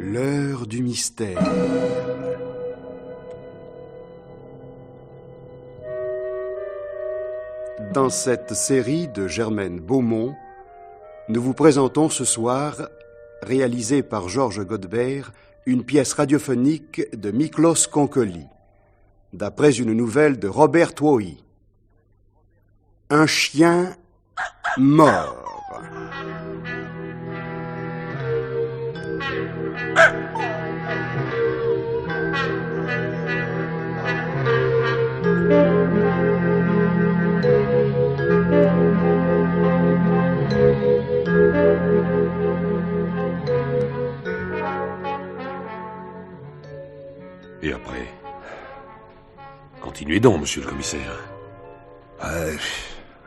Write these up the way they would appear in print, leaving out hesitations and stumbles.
L'heure du mystère. Dans cette série de Germaine Beaumont, nous vous présentons ce soir, réalisée par Georges Godebert, une pièce radiophonique de Miklos Konkoli, d'après une nouvelle de Robert Twohy. Un chien mort. Et après? Continuez donc, monsieur le commissaire.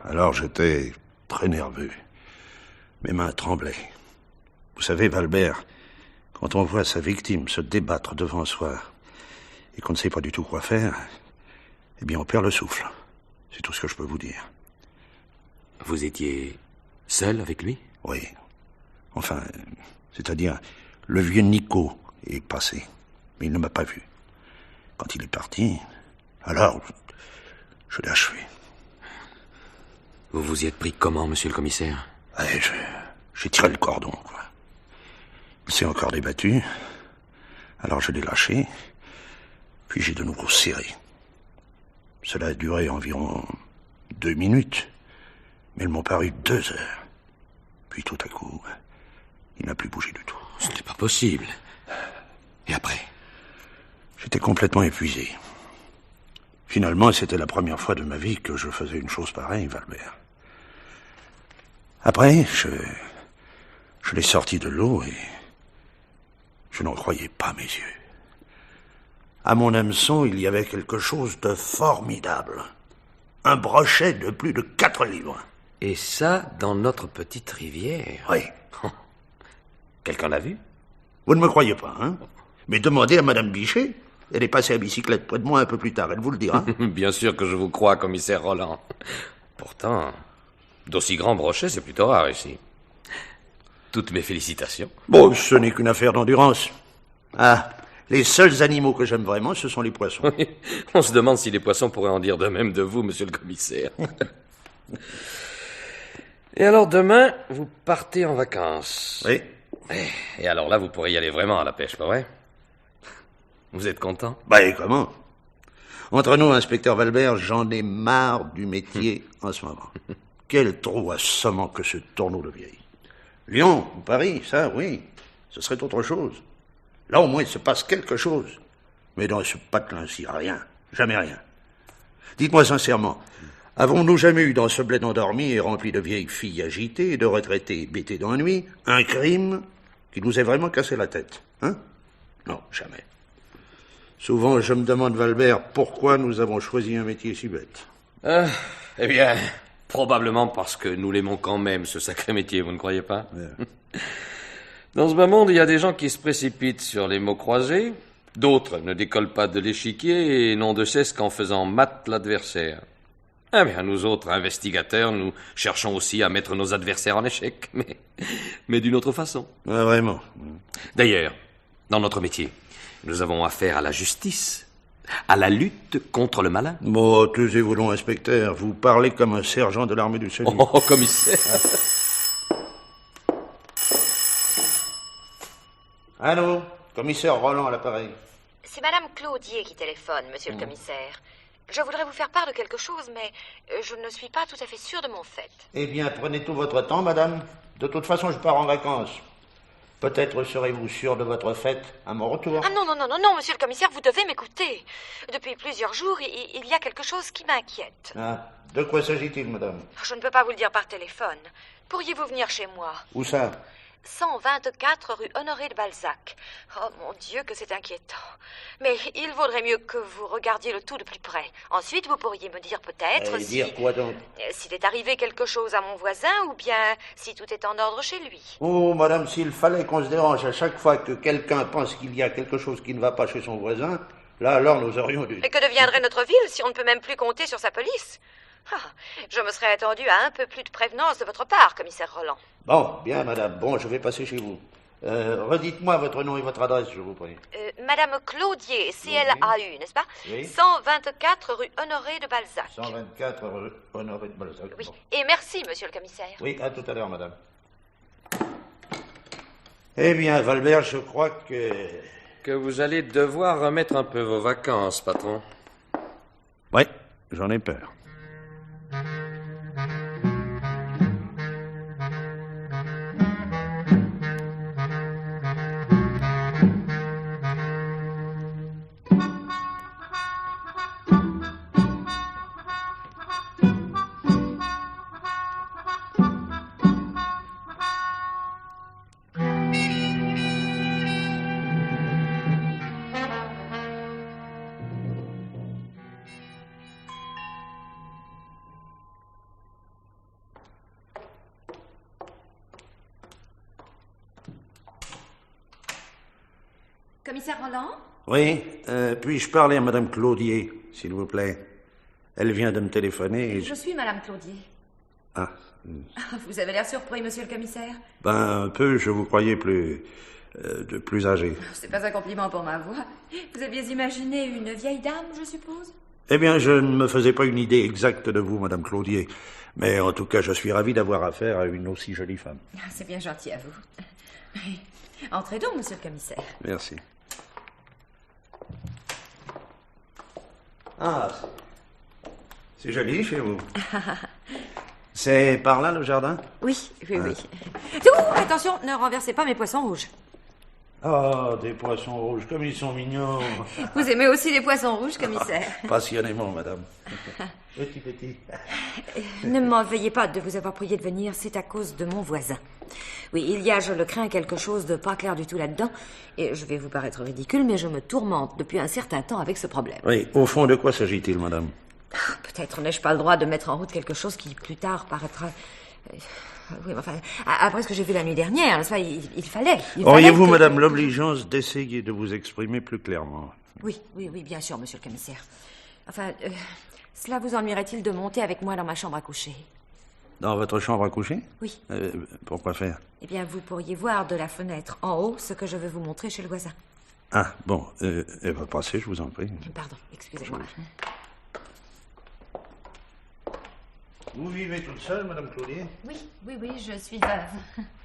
Alors j'étais très nerveux. Mes mains tremblaient. Vous savez, Valbert, quand on voit sa victime se débattre devant soi et qu'on ne sait pas du tout quoi faire, eh bien on perd le souffle. C'est tout ce que je peux vous dire. Vous étiez seul avec lui? Oui. Enfin, c'est-à-dire, le vieux Nico est passé, mais il ne m'a pas vu. Quand il est parti, alors, je l'ai achevé. Vous vous y êtes pris comment, monsieur le commissaire? J'ai tiré le cordon, quoi. Il s'est encore débattu, alors je l'ai lâché, puis j'ai de nouveau serré. Cela a duré environ 2 minutes, mais elles m'ont paru 2 heures. Puis tout à coup, il n'a plus bougé du tout. Ce n'est pas possible. Et après? J'étais complètement épuisé. Finalement, c'était la première fois de ma vie que je faisais une chose pareille, Valbert. Après, je l'ai sorti de l'eau et je n'en croyais pas mes yeux. À mon hameçon, il y avait quelque chose de formidable. Un brochet de plus de 4 livres. Et ça, dans notre petite rivière? Oui. Quelqu'un l'a vu? Vous ne me croyez pas, hein? Mais demandez à Madame Bichet. Elle est passée à bicyclette près de moi un peu plus tard, elle vous le dira. Bien sûr que je vous crois, commissaire Roland. Pourtant, d'aussi grands brochets, c'est plutôt rare ici. Toutes mes félicitations. Bon, ce n'est qu'une affaire d'endurance. Les seuls animaux que j'aime vraiment, ce sont les poissons. Oui, on se demande si les poissons pourraient en dire de même de vous, monsieur le commissaire. Et alors, demain, vous partez en vacances? Oui. Et alors là, vous pourrez y aller vraiment à la pêche, pas vrai? Vous êtes content? Et comment? Entre nous, inspecteur Valbert, j'en ai marre du métier en ce moment. Quel trou à saumon que ce tourneau de vieille. Lyon ou Paris, ça, oui, ce serait autre chose. Là, au moins, il se passe quelque chose. Mais dans ce patelin-ci, rien. Jamais rien. Dites-moi sincèrement, avons-nous jamais eu dans ce bled endormi et rempli de vieilles filles agitées et de retraités bêtés d'ennui un crime qui nous ait vraiment cassé la tête, hein? Non, jamais. Souvent, je me demande, Valbert, pourquoi nous avons choisi un métier si bête. Eh bien, probablement parce que nous l'aimons quand même, ce sacré métier, vous ne croyez pas? Ouais. Dans ce bas monde, il y a des gens qui se précipitent sur les mots croisés, d'autres ne décollent pas de l'échiquier et n'ont de cesse qu'en faisant mat l'adversaire. Eh bien, nous autres investigateurs, nous cherchons aussi à mettre nos adversaires en échec, mais d'une autre façon. Ah, vraiment. D'ailleurs, dans notre métier, nous avons affaire à la justice, à la lutte contre le malin. Bon, taisez-vous donc, inspecteur. Vous parlez comme un sergent de l'armée du salut. Oh, commissaire. Allô, commissaire Roland à l'appareil. C'est Madame Claudier qui téléphone, monsieur le commissaire. Je voudrais vous faire part de quelque chose, mais je ne suis pas tout à fait sûre de mon fait. Eh bien, prenez tout votre temps, madame. De toute façon, je pars en vacances. Peut-être serez-vous sûr de votre fête à mon retour. Ah non, monsieur le commissaire, vous devez m'écouter. Depuis plusieurs jours, il y a quelque chose qui m'inquiète. Ah, de quoi s'agit-il, madame? Je ne peux pas vous le dire par téléphone. Pourriez-vous venir chez moi? Où ça? 124 rue Honoré de Balzac. Oh mon Dieu, que c'est inquiétant. Mais il vaudrait mieux que vous regardiez le tout de plus près. Ensuite, vous pourriez me dire peut-être si... Dire quoi donc? S'il est arrivé quelque chose à mon voisin ou bien si tout est en ordre chez lui. Oh, madame, s'il fallait qu'on se dérange à chaque fois que quelqu'un pense qu'il y a quelque chose qui ne va pas chez son voisin, là, alors nous aurions dû... Et que deviendrait notre ville si on ne peut même plus compter sur sa police? Je me serais attendu à un peu plus de prévenance de votre part, commissaire Roland. Bon, bien, madame. Bon, je vais passer chez vous. Redites-moi votre nom et votre adresse, je vous prie. Madame Claudier, CLAU, n'est-ce pas? Oui. 124 rue Honoré de Balzac. 124 rue Honoré de Balzac. Oui. Bon. Et merci, monsieur le commissaire. Oui, à tout à l'heure, madame. Eh bien, Valbert, je crois que vous allez devoir remettre un peu vos vacances, patron. Ouais, j'en ai peur. Commissaire Roland? Oui, puis-je parler à madame Claudier, s'il vous plaît? Elle vient de me téléphoner et Je suis madame Claudier. Ah, Vous avez l'air surpris, monsieur le commissaire. ben, un peu, je vous croyais plus âgé. C'est pas un compliment pour ma voix. Vous aviez imaginé une vieille dame, je suppose? Eh bien, je ne me faisais pas une idée exacte de vous, madame Claudier. Mais en tout cas, je suis ravi d'avoir affaire à une aussi jolie femme. C'est bien gentil à vous. Entrez donc, monsieur le commissaire. Merci. Ah, c'est joli chez vous. C'est par là, le jardin? Oui. Ouh, attention, ne renversez pas mes poissons rouges. Oh, des poissons rouges, comme ils sont mignons. Vous aimez aussi les poissons rouges, commissaire? Passionnément, madame. Petit. Ne m'en veuillez pas de vous avoir prié de venir, c'est à cause de mon voisin. Oui, il y a, je le crains, quelque chose de pas clair du tout là-dedans. Et je vais vous paraître ridicule, mais je me tourmente depuis un certain temps avec ce problème. Oui, au fond, de quoi s'agit-il, madame? Peut-être n'ai-je pas le droit de mettre en route quelque chose qui, plus tard, paraîtra... Oui, mais enfin, après ce que j'ai vu la nuit dernière, n'est-ce pas, il fallait... Auriez-vous, madame, l'obligeance d'essayer de vous exprimer plus clairement? Oui, bien sûr, monsieur le commissaire. Enfin, cela vous ennuierait-il de monter avec moi dans ma chambre à coucher? Dans votre chambre à coucher? Oui. Pourquoi faire? Eh bien, vous pourriez voir de la fenêtre en haut ce que je veux vous montrer chez le voisin. Ah, bon. Passez, je vous en prie. Pardon, excusez-moi. Vous vivez toute seule, madame Claudier? Oui, je suis veuve.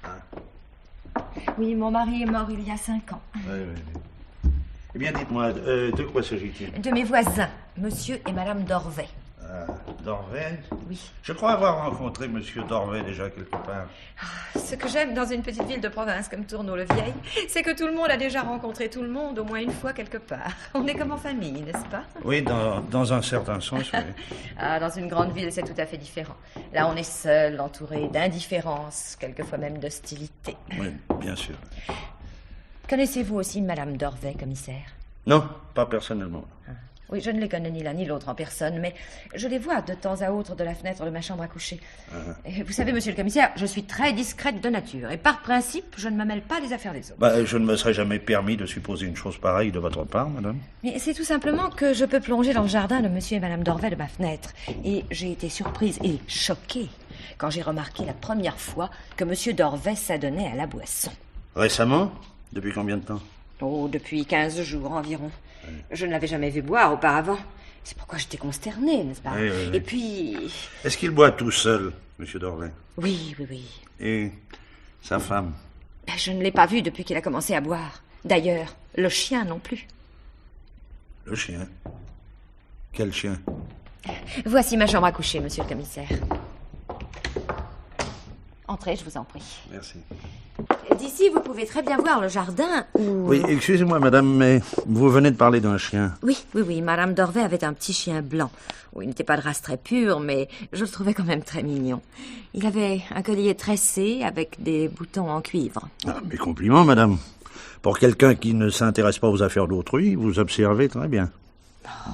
Oui, mon mari est mort il y a 5 ans. Oui. Eh bien, dites-moi, de quoi s'agit-il? De mes voisins, monsieur et madame Dorvet. Dorvet? Oui. Je crois avoir rencontré monsieur Dorvet déjà quelque part. Ce que j'aime dans une petite ville de province comme Tourneau-le-Vieil, c'est que tout le monde a déjà rencontré tout le monde au moins une fois quelque part. On est comme en famille, n'est-ce pas? Oui, dans un certain sens, oui. Dans une grande ville, c'est tout à fait différent. Là, on est seul, entouré d'indifférence, quelquefois même d'hostilité. Oui, bien sûr. Connaissez-vous aussi madame Dorvet, commissaire? Non, pas personnellement. Oui, je ne les connais ni l'un ni l'autre en personne, mais je les vois de temps à autre de la fenêtre de ma chambre à coucher. Et vous savez, monsieur le commissaire, je suis très discrète de nature, et par principe, je ne me mêle pas des affaires des autres. Je ne me serais jamais permis de supposer une chose pareille de votre part, madame. Mais c'est tout simplement que je peux plonger dans le jardin de monsieur et madame Dorvet de ma fenêtre. Et j'ai été surprise et choquée quand j'ai remarqué la première fois que monsieur Dorvet s'adonnait à la boisson. Récemment? Depuis combien de temps? Oh, depuis 15 jours environ. Je ne l'avais jamais vu boire auparavant. C'est pourquoi j'étais consternée, n'est-ce pas? Oui. Et puis... Est-ce qu'il boit tout seul, monsieur Dorvet? Oui. Et sa femme? Je ne l'ai pas vu depuis qu'il a commencé à boire. D'ailleurs, le chien non plus. Le chien? Quel chien? Voici ma chambre à coucher, monsieur le commissaire. Entrez, je vous en prie. Merci. D'ici, vous pouvez très bien voir le jardin où... Oui, excusez-moi, madame, mais vous venez de parler d'un chien. Oui, Madame Dorvet avait un petit chien blanc. Il n'était pas de race très pure, mais je le trouvais quand même très mignon. Il avait un collier tressé avec des boutons en cuivre. Ah, mes compliments, madame. Pour quelqu'un qui ne s'intéresse pas aux affaires d'autrui, vous observez très bien.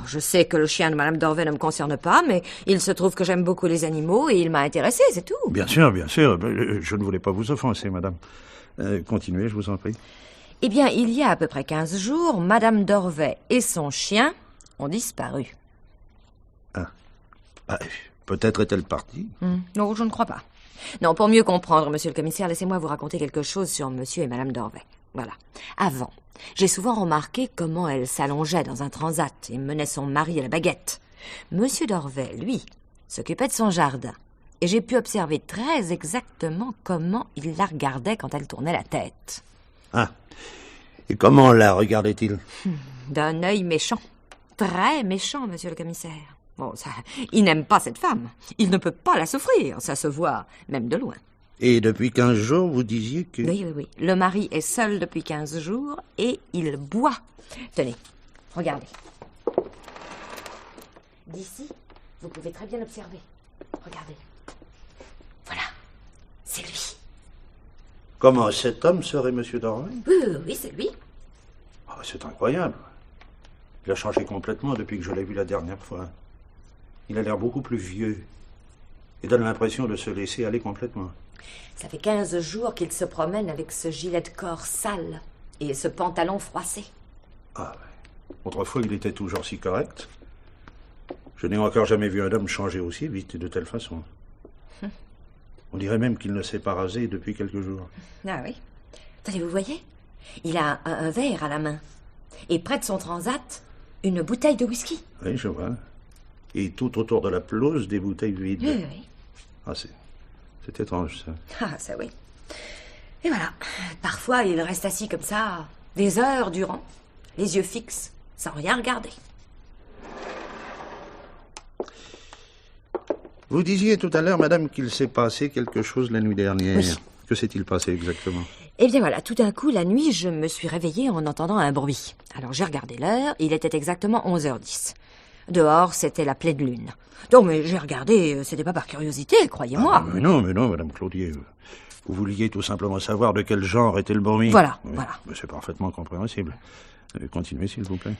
Je sais que le chien de Madame Dorvet ne me concerne pas, mais il se trouve que j'aime beaucoup les animaux et il m'a intéressé, c'est tout. Bien sûr, je ne voulais pas vous offenser, madame. Continuez, je vous en prie. Eh bien, il y a à peu près 15 jours, Madame Dorvet et son chien ont disparu. Peut-être est-elle partie. Non, je ne crois pas. Non, pour mieux comprendre, monsieur le commissaire, laissez-moi vous raconter quelque chose sur monsieur et Madame Dorvet. Voilà. Avant, j'ai souvent remarqué comment elle s'allongeait dans un transat et menait son mari à la baguette. Monsieur Dorvet, lui, s'occupait de son jardin. Et j'ai pu observer très exactement comment il la regardait quand elle tournait la tête. Ah. Et comment la regardait-il? D'un œil méchant. Très méchant, monsieur le commissaire. Bon, ça, il n'aime pas cette femme. Il ne peut pas la souffrir, ça se voit, même de loin. Et depuis 15 jours, vous disiez que... Oui. Le mari est seul depuis 15 jours et il boit. Tenez, regardez. D'ici, vous pouvez très bien l'observer. Regardez. Voilà, c'est lui. Comment, cet homme serait monsieur Dorvet? Oui, c'est lui. Ah, c'est incroyable. Il a changé complètement depuis que je l'ai vu la dernière fois. Il a l'air beaucoup plus vieux et donne l'impression de se laisser aller complètement. Ça fait 15 jours qu'il se promène avec ce gilet de corps sale et ce pantalon froissé. Ah, autrefois, il était toujours si correct. Je n'ai encore jamais vu un homme changer aussi vite et de telle façon. On dirait même qu'il ne s'est pas rasé depuis quelques jours. Ah oui. Attendez, vous voyez? Il a un verre à la main. Et près de son transat, une bouteille de whisky. Oui, je vois. Et tout autour de la pelouse, des bouteilles vides. Oui. Ah, c'est étrange, ça. Ah, ça oui. Et voilà. Parfois, il reste assis comme ça, des heures durant, les yeux fixes, sans rien regarder. Vous disiez tout à l'heure, madame, qu'il s'est passé quelque chose la nuit dernière. Oui. Que s'est-il passé exactement? Eh bien voilà, tout d'un coup, la nuit, je me suis réveillée en entendant un bruit. Alors j'ai regardé l'heure, il était exactement 11h10. Dehors, c'était la pleine lune. Donc, mais j'ai regardé, c'était pas par curiosité, croyez-moi. Mais non, madame Claudier. Vous vouliez tout simplement savoir de quel genre était le bruit. Voilà. Mais c'est parfaitement compréhensible. Continuez, s'il vous plaît.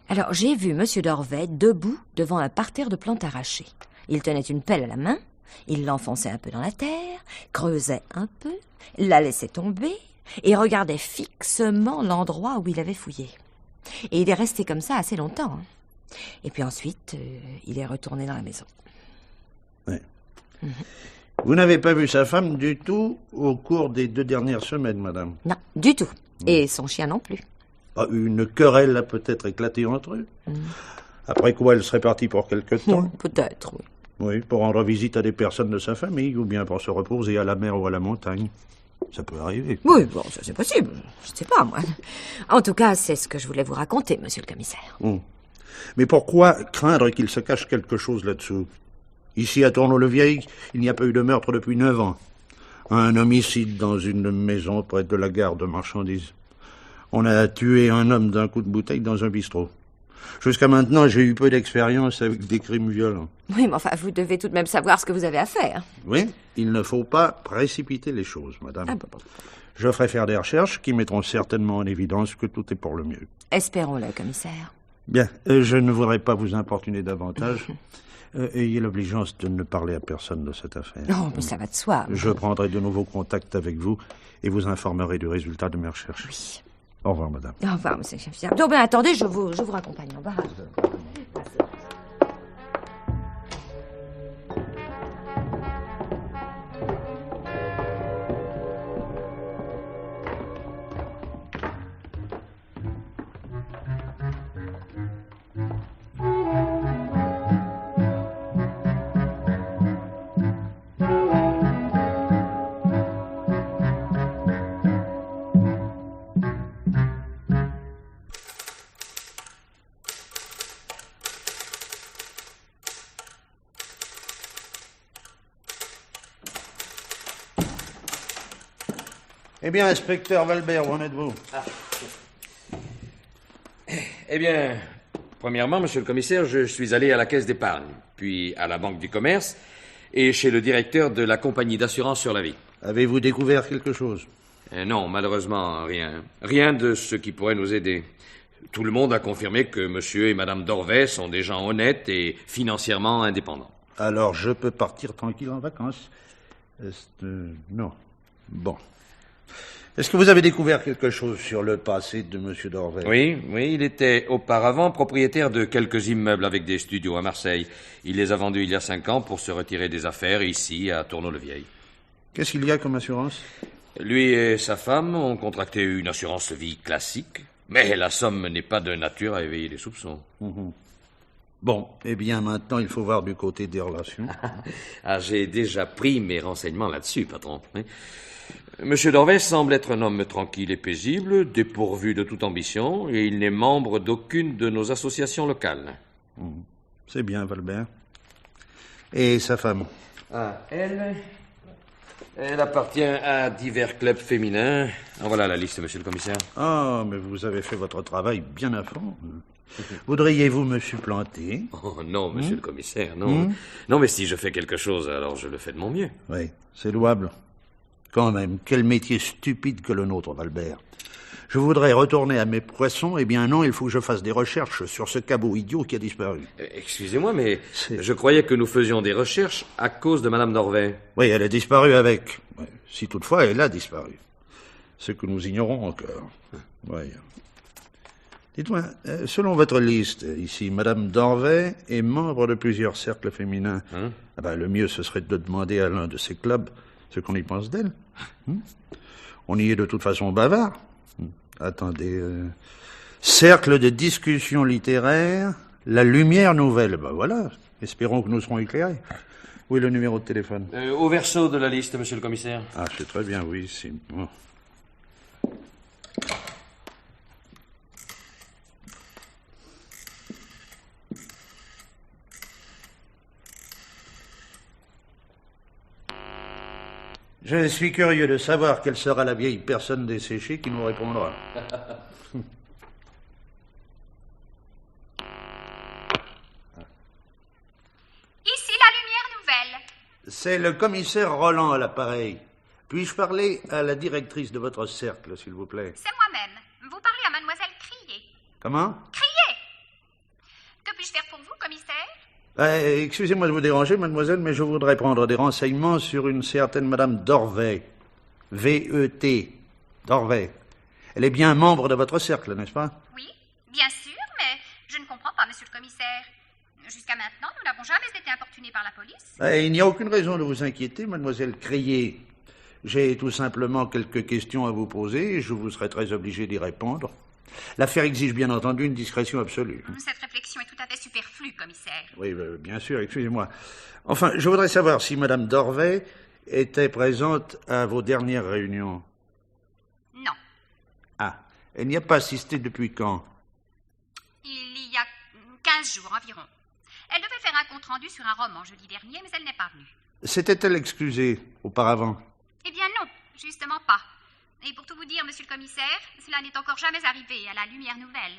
Alors, j'ai vu monsieur Dorvet debout devant un parterre de plantes arrachées. Il tenait une pelle à la main, il l'enfonçait un peu dans la terre, creusait un peu, la laissait tomber et regardait fixement l'endroit où il avait fouillé. Et il est resté comme ça assez longtemps. Et puis ensuite, il est retourné dans la maison. Oui. Vous n'avez pas vu sa femme du tout au cours des 2 dernières semaines, madame? Non, du tout. Et son chien non plus. Une querelle a peut-être éclaté entre eux. Après quoi, elle serait partie pour quelque temps. Peut-être, oui. Oui, pour rendre visite à des personnes de sa famille, ou bien pour se reposer à la mer ou à la montagne. Ça peut arriver. Oui, bon, ça c'est possible. Je ne sais pas, moi. En tout cas, c'est ce que je voulais vous raconter, monsieur le commissaire. Mais pourquoi craindre qu'il se cache quelque chose là-dessous? Ici, à Tourneau-le-Vieil, il n'y a pas eu de meurtre depuis 9 ans. Un homicide dans une maison près de la gare de marchandises. On a tué un homme d'un coup de bouteille dans un bistrot. Jusqu'à maintenant, j'ai eu peu d'expérience avec des crimes violents. Oui, mais enfin, vous devez tout de même savoir ce que vous avez à faire. Oui, il ne faut pas précipiter les choses, madame. Ah bon. Je ferai faire des recherches qui mettront certainement en évidence que tout est pour le mieux. Espérons-le, commissaire. Bien, je ne voudrais pas vous importuner davantage. Ayez l'obligeance de ne parler à personne de cette affaire. Non, mais ça va de soi. Je prendrai de nouveau contact avec vous et vous informerai du résultat de mes recherches. Oui. Au revoir, madame. Au revoir, monsieur le commissaire. Donc, bien, attendez, je vous raccompagne. Au revoir. Eh bien, inspecteur Valbert, où en êtes-vous? Eh bien, premièrement, monsieur le commissaire, je suis allé à la caisse d'épargne, puis à la banque du commerce et chez le directeur de la compagnie d'assurance sur la vie. Avez-vous découvert quelque chose? Non, malheureusement, rien. Rien de ce qui pourrait nous aider. Tout le monde a confirmé que monsieur et madame Dorvet sont des gens honnêtes et financièrement indépendants. Alors, je peux partir tranquille en vacances? Non. Bon. Est-ce que vous avez découvert quelque chose sur le passé de monsieur Dorvet? Oui, il était auparavant propriétaire de quelques immeubles avec des studios à Marseille. Il les a vendus il y a 5 ans pour se retirer des affaires ici, à Tourneau-le-Vieil. Qu'est-ce qu'il y a comme assurance? Lui et sa femme ont contracté une assurance vie classique, mais la somme n'est pas de nature à éveiller les soupçons. Bon, eh bien, maintenant, il faut voir du côté des relations. J'ai déjà pris mes renseignements là-dessus, patron. Monsieur Dorvet semble être un homme tranquille et paisible, dépourvu de toute ambition, et il n'est membre d'aucune de nos associations locales. C'est bien, Valbert. Et sa femme? Elle appartient à divers clubs féminins. Voilà la liste, monsieur le commissaire. Ah, mais vous avez fait votre travail bien à fond. Voudriez-vous me supplanter? Oh non, monsieur le commissaire, non. Non, mais si je fais quelque chose, alors je le fais de mon mieux. Oui, c'est louable. Quand même, quel métier stupide que le nôtre, Valbert. Je voudrais retourner à mes poissons. Eh bien non, il faut que je fasse des recherches sur ce cabot idiot qui a disparu. Excusez-moi, mais je croyais que nous faisions des recherches à cause de madame Dorvet. Oui, elle a disparu avec. Ouais, si toutefois elle a disparu. Ce que nous ignorons encore. Oui. Dites-moi, selon votre liste, ici, madame Dorvet est membre de plusieurs cercles féminins. Le mieux, ce serait de demander à l'un de ces clubs ce qu'on y pense d'elle. On y est de toute façon bavard. Attendez. Cercle de discussion littéraire, la lumière nouvelle. Voilà. Espérons que nous serons éclairés. Où est le numéro de téléphone? Au verso de la liste, monsieur le commissaire. C'est très bien, oui. C'est bon. Je suis curieux de savoir quelle sera la vieille personne desséchée qui nous répondra. Ici la lumière nouvelle. C'est le commissaire Roland à l'appareil. Puis-je parler à la directrice de votre cercle, s'il vous plaît? C'est moi-même. Vous parlez à mademoiselle Crier. Comment? Crier! Que puis-je faire pour vous, commissaire? Excusez-moi de vous déranger, mademoiselle, mais je voudrais prendre des renseignements sur une certaine madame Dorvet. V-E-T. Dorvet. Elle est bien membre de votre cercle, n'est-ce pas? Oui, bien sûr, mais je ne comprends pas, monsieur le commissaire. Jusqu'à maintenant, nous n'avons jamais été importunés par la police. Il n'y a aucune raison de vous inquiéter, mademoiselle Crier. J'ai tout simplement quelques questions à vous poser et je vous serai très obligé d'y répondre. L'affaire exige bien entendu une discrétion absolue. Cette réflexion est tout à fait superflue, commissaire. Oui, bien sûr, excusez-moi. Enfin, je voudrais savoir si madame Dorvet était présente à vos dernières réunions. Non. Elle n'y a pas assisté depuis quand? Il y a 15 jours environ. Elle devait faire un compte-rendu sur un roman jeudi dernier, mais elle n'est pas venue. S'était-elle excusée auparavant? Eh bien non, justement pas. Et pour tout vous dire, monsieur le commissaire, cela n'est encore jamais arrivé à la lumière nouvelle.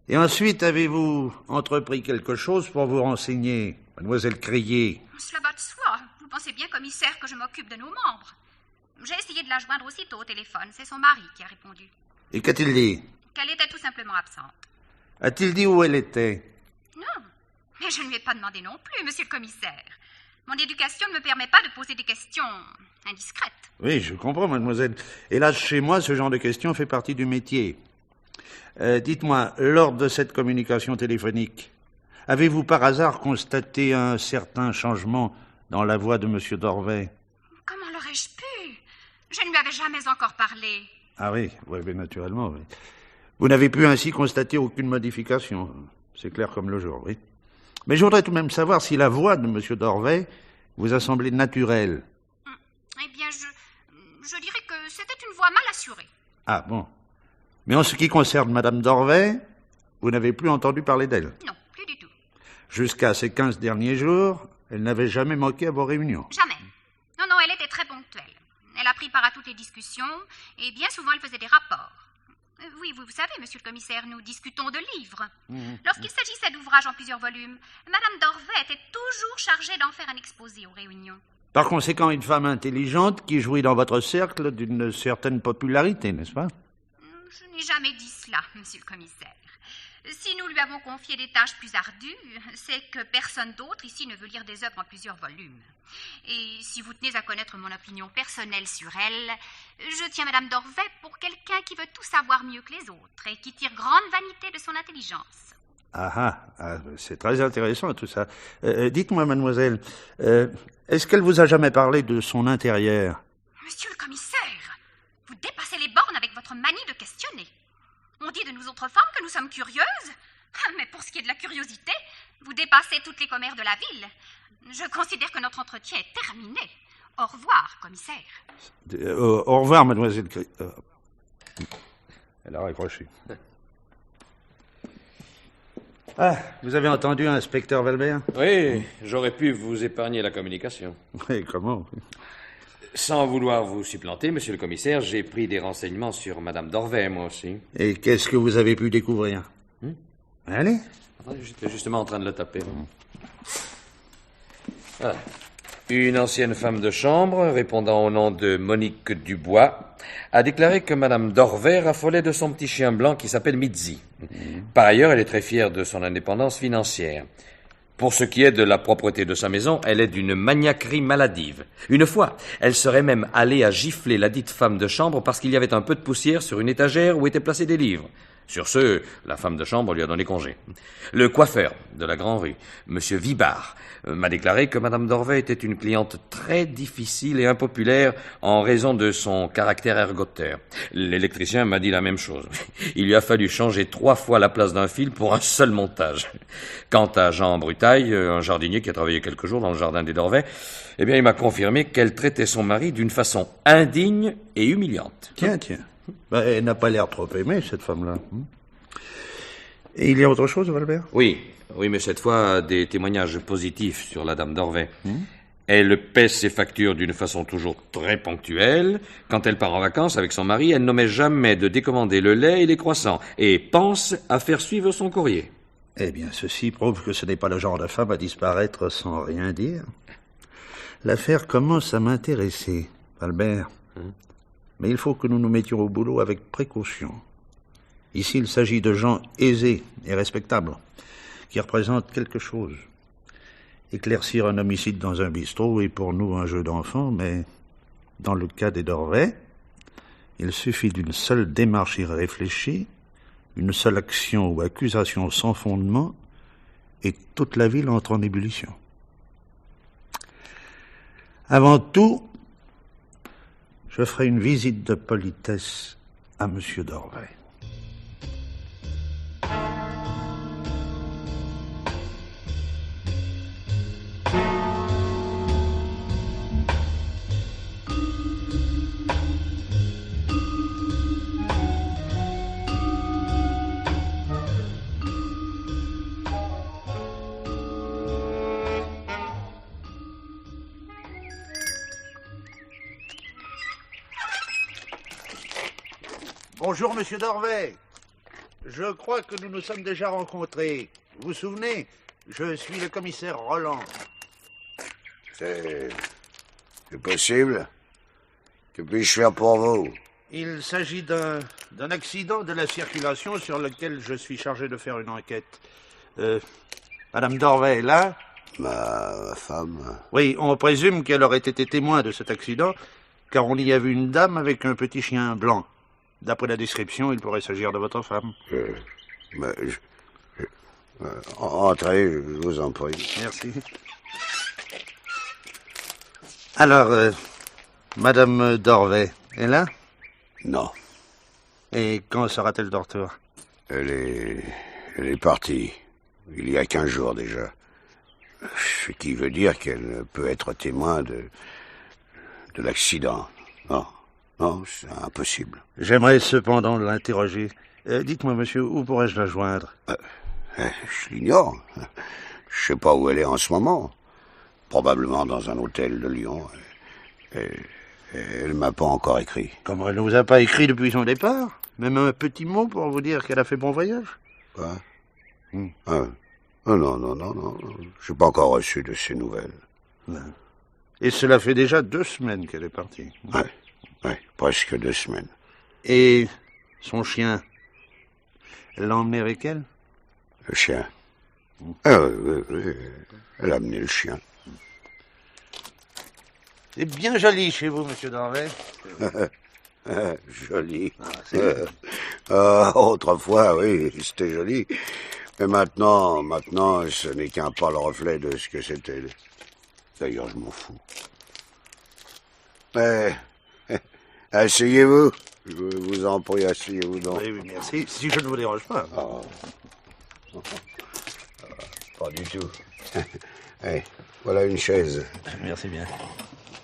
Et ensuite, avez-vous entrepris quelque chose pour vous renseigner, mademoiselle Crier? Cela va de soi. Vous pensez bien, commissaire, que je m'occupe de nos membres. J'ai essayé de la joindre aussitôt au téléphone. C'est son mari qui a répondu. Et qu'a-t-il dit? Qu'elle était tout simplement absente. A-t-il dit où elle était? Non, mais je ne lui ai pas demandé non plus, monsieur le commissaire. Mon éducation ne me permet pas de poser des questions indiscrètes. Oui, je comprends, mademoiselle. Hélas, chez moi, ce genre de questions fait partie du métier. Dites-moi, lors de cette communication téléphonique, avez-vous par hasard constaté un certain changement dans la voix de monsieur Dorvet? Comment l'aurais-je pu? Je ne lui avais jamais encore parlé. Oui, naturellement, oui. Vous n'avez pu ainsi constater aucune modification. C'est clair comme le jour, oui. Mais je voudrais tout de même savoir si la voix de monsieur Dorvet vous a semblé naturelle. Eh bien, je dirais que c'était une voix mal assurée. Bon. Mais en ce qui concerne madame Dorvet, vous n'avez plus entendu parler d'elle? Non, plus du tout. Jusqu'à ces 15 derniers jours, elle n'avait jamais manqué à vos réunions? Jamais. Non, elle était très ponctuelle. Elle a pris part à toutes les discussions et bien souvent elle faisait des rapports. Oui, vous savez, monsieur le commissaire, nous discutons de livres. Lorsqu'il s'agissait d'ouvrages en plusieurs volumes, Madame d'Orvey était toujours chargée d'en faire un exposé aux réunions. Par conséquent, une femme intelligente qui jouit dans votre cercle d'une certaine popularité, n'est-ce pas? Je n'ai jamais dit cela, monsieur le commissaire. Si nous lui avons confié des tâches plus ardues, c'est que personne d'autre ici ne veut lire des œuvres en plusieurs volumes. Et si vous tenez à connaître mon opinion personnelle sur elle, je tiens Madame d'Orvey pour quelqu'un qui veut tout savoir mieux que les autres et qui tire grande vanité de son intelligence. C'est très intéressant tout ça. Dites-moi, mademoiselle, est-ce qu'elle vous a jamais parlé de son intérieur? Monsieur le commissaire, vous dépassez les bornes avec votre manie de questionner. On dit de nous autres femmes que nous sommes curieuses. Mais pour ce qui est de la curiosité, vous dépassez toutes les commères de la ville. Je considère que notre entretien est terminé. Au revoir, commissaire. Au revoir, mademoiselle. Elle a raccroché. Vous avez entendu, inspecteur Valbert? Oui, j'aurais pu vous épargner la communication. Oui, comment? Sans vouloir vous supplanter, monsieur le commissaire, j'ai pris des renseignements sur Madame d'Orvey, moi aussi. Et qu'est-ce que vous avez pu découvrir? Allez. J'étais justement en train de le taper. Une ancienne femme de chambre, répondant au nom de Monique Dubois, a déclaré que Madame d'Orvey raffolait de son petit chien blanc qui s'appelle Mitzi. Par ailleurs, elle est très fière de son indépendance financière. Pour ce qui est de la propreté de sa maison, elle est d'une maniaquerie maladive. Une fois, elle serait même allée à gifler la dite femme de chambre parce qu'il y avait un peu de poussière sur une étagère où étaient placés des livres. Sur ce, la femme de chambre lui a donné congé. Le coiffeur de la Grand-Rue, Monsieur Vibard, m'a déclaré que Madame d'Orvey était une cliente très difficile et impopulaire en raison de son caractère ergoteur. L'électricien m'a dit la même chose. Il lui a fallu changer 3 fois la place d'un fil pour un seul montage. Quant à Jean Brutaille, un jardinier qui a travaillé quelques jours dans le jardin des d'Orvey, eh bien, il m'a confirmé qu'elle traitait son mari d'une façon indigne et humiliante. Tiens. Elle n'a pas l'air trop aimée, cette femme-là. Et il y a autre chose, Valbert? Oui, mais cette fois, des témoignages positifs sur la dame d'Orvey. Elle paie ses factures d'une façon toujours très ponctuelle. Quand elle part en vacances avec son mari, elle n'omet jamais de décommander le lait et les croissants et pense à faire suivre son courrier. Eh bien, ceci prouve que ce n'est pas le genre de femme à disparaître sans rien dire. L'affaire commence à m'intéresser, Valbert. Mais il faut que nous nous mettions au boulot avec précaution. Ici, il s'agit de gens aisés et respectables, qui représentent quelque chose. Éclaircir un homicide dans un bistrot est pour nous un jeu d'enfant, mais dans le cas des d'Orvey, il suffit d'une seule démarche irréfléchie, une seule action ou accusation sans fondement, et toute la ville entre en ébullition. Avant tout, je ferai une visite de politesse à Monsieur d'Orvey. Bonjour, Monsieur d'Orvey. Je crois que nous nous sommes déjà rencontrés. Vous vous souvenez? Je suis le commissaire Roland. C'est possible? Que puis-je faire pour vous? Il s'agit d'un accident de la circulation sur lequel je suis chargé de faire une enquête. Madame d'Orvey est là? Ma femme? Oui, on présume qu'elle aurait été témoin de cet accident, car on y a vu une dame avec un petit chien blanc. D'après la description, il pourrait s'agir de votre femme. Entrez, je vous en prie. Merci. Alors, Madame d'Orvey est là? Non. Et quand sera-t-elle de retour? Elle est partie. Il y a 15 jours déjà. Ce qui veut dire qu'elle ne peut être témoin de l'accident. Non, c'est impossible. J'aimerais cependant l'interroger. Dites-moi, monsieur, où pourrais-je la joindre? Je l'ignore. Je sais pas où elle est en ce moment. Probablement dans un hôtel de Lyon. Elle m'a pas encore écrit. Comment elle ne vous a pas écrit depuis son départ? Même un petit mot pour vous dire qu'elle a fait bon voyage? Quoi? Non. J'ai pas encore reçu de ses nouvelles. Et cela fait déjà 2 semaines qu'elle est partie. Ouais, presque 2 semaines. Et son chien, elle l'a emmené avec elle? Le chien. Oui. Elle a amené le chien. C'est bien joli chez vous, monsieur Dorvet. Joli. Autrefois, oui, c'était joli. Mais maintenant, ce n'est qu'un pâle reflet de ce que c'était. D'ailleurs, je m'en fous. Mais, asseyez-vous. Je vous en prie, asseyez-vous donc. Oui, merci. Si je ne vous dérange pas. Pas du tout. Voilà une chaise. Merci bien.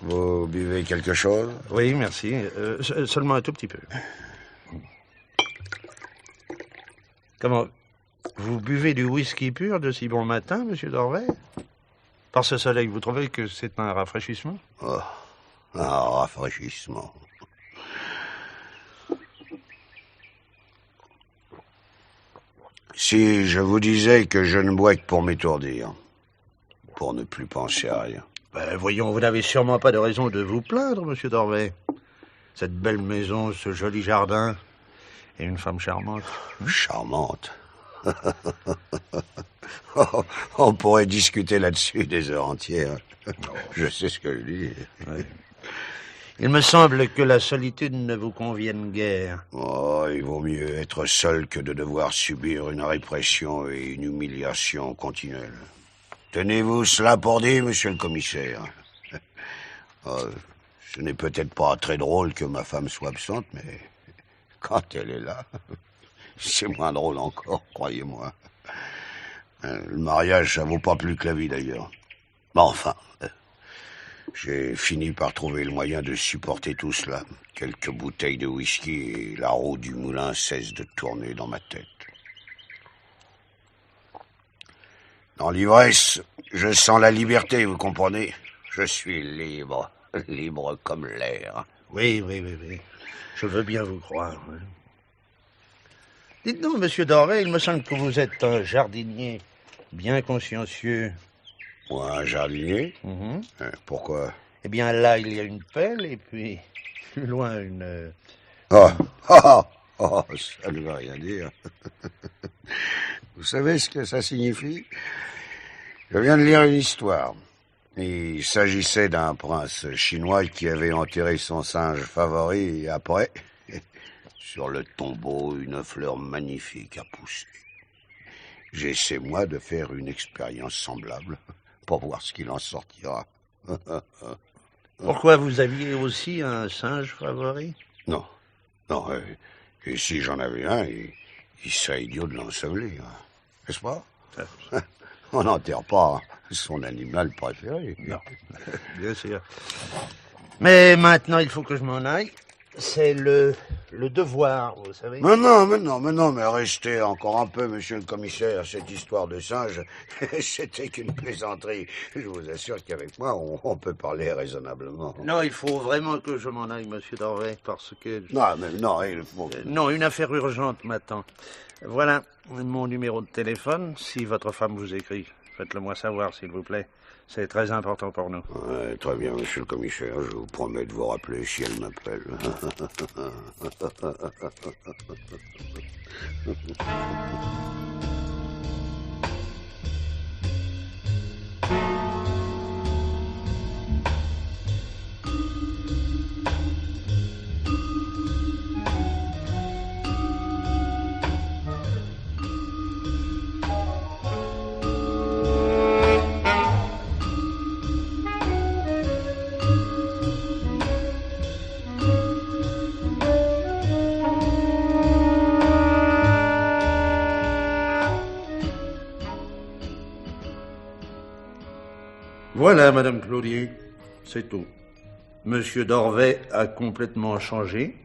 Vous buvez quelque chose? Oui, merci. Seulement un tout petit peu. Comment? Vous buvez du whisky pur de si bon matin, monsieur Dorvet? Par ce soleil, vous trouvez que c'est un rafraîchissement? Un rafraîchissement. Si je vous disais que je ne bois que pour m'étourdir, pour ne plus penser à rien. Voyons, vous n'avez sûrement pas de raison de vous plaindre, monsieur Dorvet. Cette belle maison, ce joli jardin, et une femme charmante. Charmante. On pourrait discuter là-dessus des heures entières. Je sais ce que je dis. Oui. Il me semble que la solitude ne vous convienne guère. Il vaut mieux être seul que de devoir subir une répression et une humiliation continuelle. Tenez-vous cela pour dit, monsieur le commissaire. Ce n'est peut-être pas très drôle que ma femme soit absente, mais quand elle est là, c'est moins drôle encore, croyez-moi. Le mariage, ça vaut pas plus que la vie, d'ailleurs. Mais enfin, j'ai fini par trouver le moyen de supporter tout cela. Quelques bouteilles de whisky et la roue du moulin cesse de tourner dans ma tête. Dans l'ivresse, je sens la liberté, vous comprenez? Je suis libre, libre comme l'air. Oui. Je veux bien vous croire. Oui. Dites donc, monsieur Dorvet, il me semble que vous êtes un jardinier bien consciencieux. Moi, un jardinier? Pourquoi? Eh bien, là, il y a une pelle, et puis, plus loin, une... ça ne veut rien dire. Vous savez ce que ça signifie? Je viens de lire une histoire. Il s'agissait d'un prince chinois qui avait enterré son singe favori et après, sur le tombeau, une fleur magnifique a poussé. J'essaie, moi, de faire une expérience semblable pour voir ce qu'il en sortira. Pourquoi vous aviez aussi un singe favori? Non. Et si j'en avais un, il serait idiot de l'ensevelir. N'est-ce pas? On n'enterre pas son animal préféré. Non, bien sûr. Mais maintenant, il faut que je m'en aille. C'est le devoir, vous savez. Mais non, mais restez encore un peu, monsieur le commissaire. Cette histoire de singe, c'était qu'une plaisanterie. Je vous assure qu'avec moi, on peut parler raisonnablement. Non, il faut vraiment que je m'en aille, monsieur Dorvet, parce que... Non, il faut... Non, une affaire urgente m'attend. Voilà mon numéro de téléphone. Si votre femme vous écrit, faites-le moi savoir, s'il vous plaît. C'est très important pour nous. Très bien, monsieur le commissaire. Je vous promets de vous rappeler si elle m'appelle. Voilà, Madame Claudier, c'est tout. Monsieur Dorvet a complètement changé.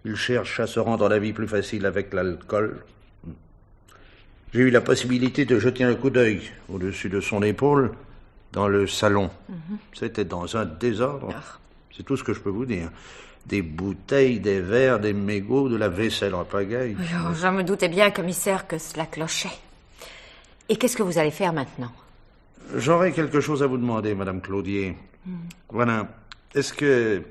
Il cherche à se rendre la vie plus facile avec l'alcool. J'ai eu la possibilité de jeter un coup d'œil au-dessus de son épaule dans le salon. C'était dans un désordre. C'est tout ce que je peux vous dire. Des bouteilles, des verres, des mégots, de la vaisselle en pagaille. Oui, oh, je me doutais bien, commissaire, que cela clochait. Et qu'est-ce que vous allez faire maintenant? J'aurais quelque chose à vous demander, Madame Claudier. Voilà. Est-ce que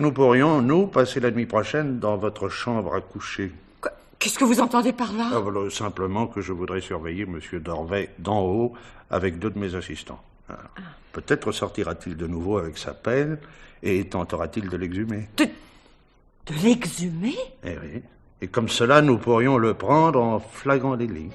nous pourrions, nous, passer la nuit prochaine dans votre chambre à coucher? Qu'est-ce que vous entendez par là? Voilà, simplement que je voudrais surveiller Monsieur Dorvet d'en haut avec 2 de mes assistants. Peut-être sortira-t-il de nouveau avec sa pelle et tentera-t-il de l'exhumer. De l'exhumer? Eh oui. Et comme cela, nous pourrions le prendre en flagrant délit.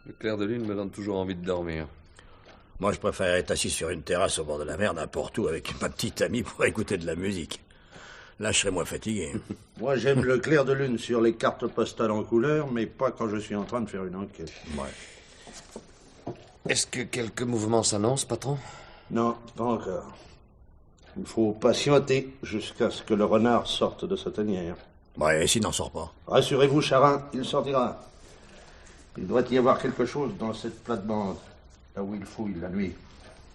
Le clair de lune me donne toujours envie de dormir. Moi, je préfère être assis sur une terrasse au bord de la mer, n'importe où, avec ma petite amie pour écouter de la musique. Là, je serais moins fatigué. Moi, j'aime le clair de lune sur les cartes postales en couleur, mais pas quand je suis en train de faire une enquête. Ouais. Est-ce que quelques mouvements s'annoncent, patron? Non, pas encore. Il faut patienter jusqu'à ce que le renard sorte de sa tanière. Ouais, et s'il n'en sort pas? Rassurez-vous, Charin, il sortira. Il doit y avoir quelque chose dans cette plate-bande, là où il fouille la nuit.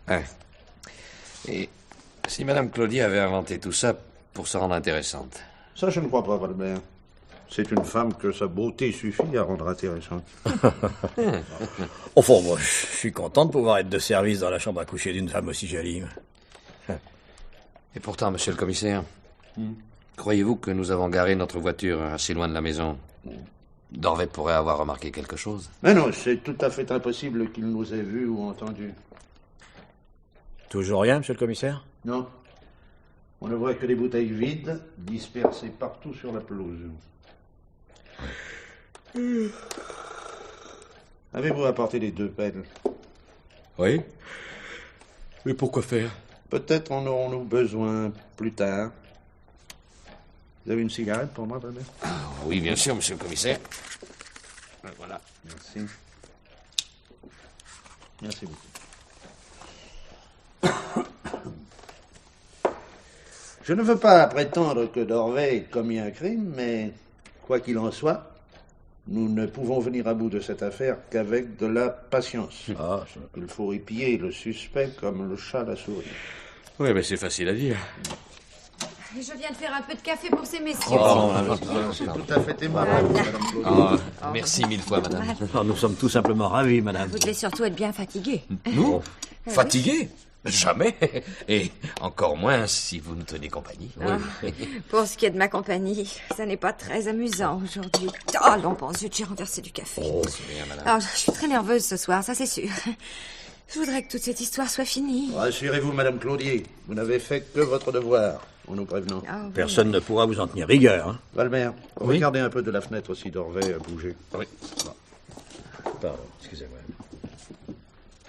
Ouais. Et si Madame Claudier avait inventé tout ça pour se rendre intéressante? Ça, je ne crois pas, Valbert. C'est une femme que sa beauté suffit à rendre intéressante. Au fond, moi, je suis content de pouvoir être de service dans la chambre à coucher d'une femme aussi jolie. Et pourtant, monsieur le commissaire, croyez-vous que nous avons garé notre voiture assez loin de la maison? Dorvet pourrait avoir remarqué quelque chose. Mais non, c'est tout à fait impossible qu'il nous ait vus ou entendus. Toujours rien, monsieur le commissaire? Non. On ne voit que des bouteilles vides, dispersées partout sur la pelouse. Avez-vous apporté les 2 pelles? Oui. Mais pourquoi faire? Peut-être en aurons-nous besoin plus tard. Vous avez une cigarette pour moi, Valbert? Oui, bien sûr, monsieur le commissaire. Voilà. Merci. Merci beaucoup. Je ne veux pas prétendre que Dorvet ait commis un crime, mais quoi qu'il en soit, nous ne pouvons venir à bout de cette affaire qu'avec de la patience. Il faut épier le suspect comme le chat la souris. Oui, mais c'est facile à dire. Je viens de faire un peu de café pour ces messieurs. C'est tout à fait aimable, Madame Claudier. Merci 1000 fois, madame. Nous sommes tout simplement ravis, madame. Vous devez surtout être bien fatigué. Nous? Fatigués? Jamais. Et encore moins si vous nous tenez compagnie. Pour ce qui est de ma compagnie, ça n'est pas très amusant aujourd'hui. Oh, l'ombre, zut, j'ai renversé du café. C'est bien, madame. Alors, je suis très nerveuse ce soir, ça c'est sûr. Je voudrais que toute cette histoire soit finie. Rassurez-vous, Madame Claudier, vous n'avez fait que votre devoir, en nous prévenant. Oui. Personne ne pourra vous en tenir rigueur. Hein. Valbert, regardez un peu de la fenêtre si Dorvet a bougé. Oui. Pardon, excusez-moi.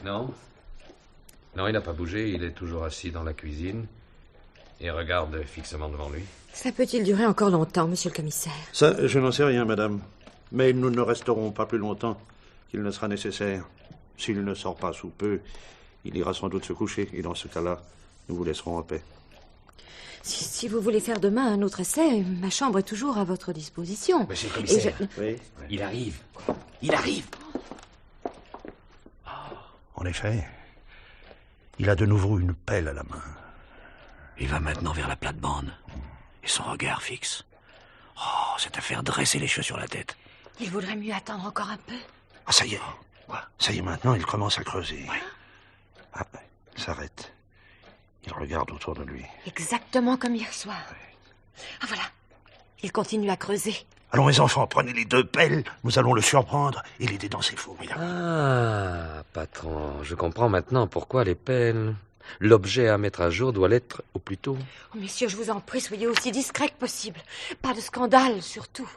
Non. Non, il n'a pas bougé. Il est toujours assis dans la cuisine et regarde fixement devant lui. Ça peut-il durer encore longtemps, monsieur le commissaire? Ça, je n'en sais rien, madame. Mais nous ne resterons pas plus longtemps qu'il ne sera nécessaire. S'il ne sort pas sous peu, il ira sans doute se coucher. Et dans ce cas-là, nous vous laisserons en paix. Si vous voulez faire demain un autre essai, ma chambre est toujours à votre disposition. Monsieur le commissaire, Oui. il arrive. Il arrive. En effet, il a de nouveau une pelle à la main. Il va maintenant vers la plate-bande. Et son regard fixe. Oh, c'est à faire dresser les cheveux sur la tête. Il vaudrait mieux attendre encore un peu. Ah, ça y est. Ça y est, maintenant, il commence à creuser. Ah, il s'arrête. Il regarde autour de lui. Exactement comme hier soir. Ah, voilà. Il continue à creuser. Allons, mes enfants, prenez les 2 pelles. Nous allons le surprendre et l'aider dans ses fouilles. Ah, patron, je comprends maintenant pourquoi les pelles. L'objet à mettre à jour doit l'être au plus tôt. Oh, messieurs, je vous en prie, soyez aussi discrets que possible. Pas de scandale, surtout.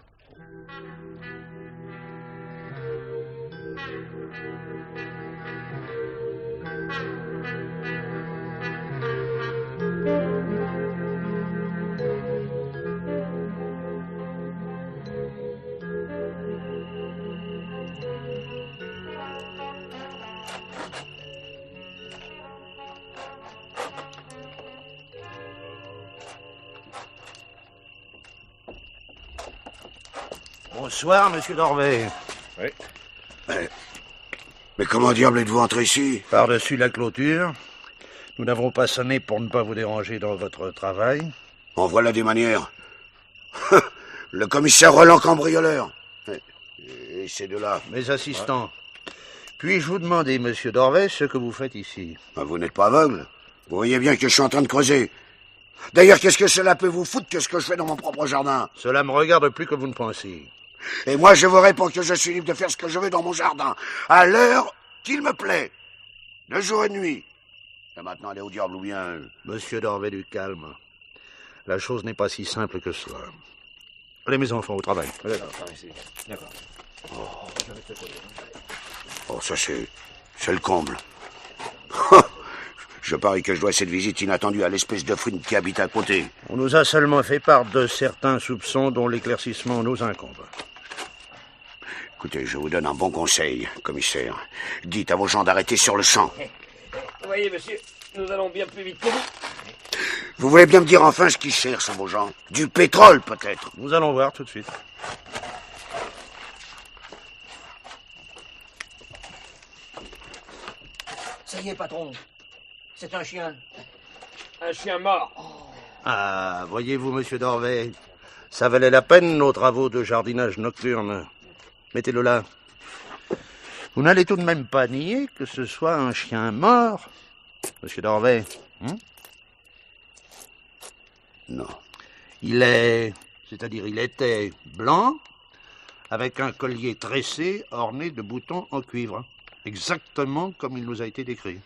Bonsoir, monsieur Dorvet. Oui. Mais comment diable êtes-vous entré ici? Par-dessus la clôture. Nous n'avons pas sonné pour ne pas vous déranger dans votre travail. En voilà des manières. Le commissaire Roland cambrioleur. Et ces deux-là. Mes assistants. Puis-je vous demander, monsieur Dorvet, ce que vous faites ici? Vous n'êtes pas aveugle. Vous voyez bien que je suis en train de creuser. D'ailleurs, qu'est-ce que cela peut vous foutre que ce que je fais dans mon propre jardin? Cela me regarde plus que vous ne pensez. Et moi, je vous réponds que je suis libre de faire ce que je veux dans mon jardin, à l'heure qu'il me plaît, de jour et de nuit. Et maintenant, allez au diable ou bien... Monsieur Dorvet, du calme. La chose n'est pas si simple que cela. Allez, mes enfants, au travail. D'accord. Oh, ça, c'est le comble. Je parie que je dois cette visite inattendue à l'espèce de fouine qui habite à côté. On nous a seulement fait part de certains soupçons dont l'éclaircissement nous incombe. Écoutez, je vous donne un bon conseil, commissaire. Dites à vos gens d'arrêter sur le champ. Vous voyez, monsieur, nous allons bien plus vite que vous. Vous voulez bien me dire enfin ce qu'ils cherchent, vos gens? Du pétrole, peut-être? Nous allons voir tout de suite. Ça y est, patron. C'est un chien. Un chien mort. Ah, voyez-vous, monsieur Dorvet, ça valait la peine nos travaux de jardinage nocturne. Mettez-le là. Vous n'allez tout de même pas nier que ce soit un chien mort, monsieur Dorvet, hein? Non. Il était blanc, avec un collier tressé orné de boutons en cuivre. Exactement comme il nous a été décrit.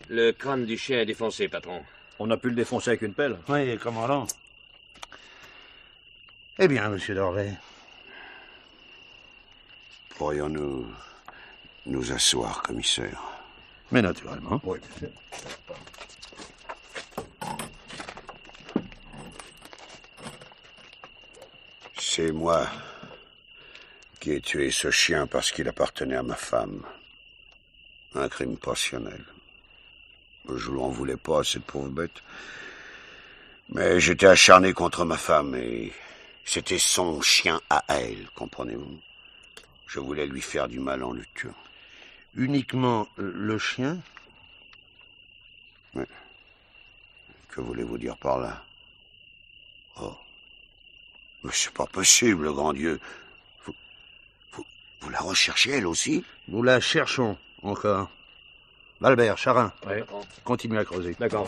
Le crâne du chien est défoncé, patron. On a pu le défoncer avec une pelle. Oui, commandant. Eh bien, monsieur Dorvet. Pourrions-nous nous asseoir, commissaire? Mais naturellement. Oui, bien sûr. C'est moi qui ai tué ce chien parce qu'il appartenait à ma femme. Un crime passionnel. Je n'en voulais pas à cette pauvre bête. Mais j'étais acharné contre ma femme et c'était son chien à elle, comprenez-vous? Je voulais lui faire du mal en le tuant. Uniquement le chien? Mais que voulez-vous dire par là? Oh. Mais c'est pas possible, le grand Dieu. Vous la recherchez, elle aussi? Nous la cherchons encore. Valbert, Charin, Oui. continuez à creuser. D'accord.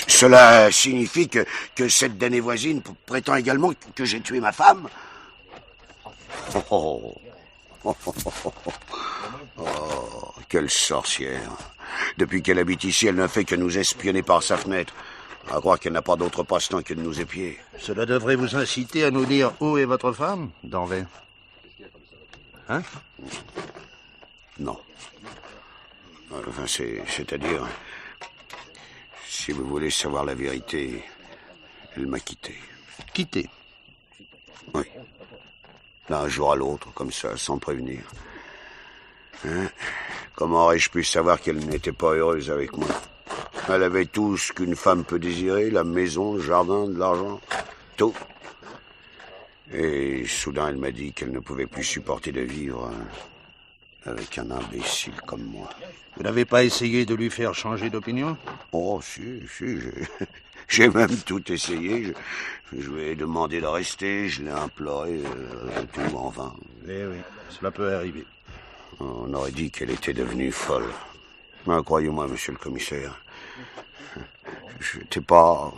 Cela signifie que cette damnée voisine prétend également que j'ai tué ma femme? Oh, quelle sorcière. Depuis qu'elle habite ici, elle n'a fait que nous espionner par sa fenêtre. À croire qu'elle n'a pas d'autre passe-temps que de nous épier. Cela devrait vous inciter à nous dire où est votre femme, Dorvet. Hein? Non. Enfin, c'est-à-dire... Si vous voulez savoir la vérité, elle m'a quitté. Quitté? Oui. D'un jour à l'autre, comme ça, sans prévenir. Hein? Comment aurais-je pu savoir qu'elle n'était pas heureuse avec moi? Elle avait tout ce qu'une femme peut désirer, la maison, le jardin, de l'argent, tout. Et soudain, elle m'a dit qu'elle ne pouvait plus supporter de vivre avec un imbécile comme moi. Vous n'avez pas essayé de lui faire changer d'opinion? Oh, si, j'ai même tout essayé. Je lui ai demandé de rester, je l'ai imploré, tout en vain. Eh oui, cela peut arriver. On aurait dit qu'elle était devenue folle. Mais croyez-moi, monsieur le commissaire, je n'étais pas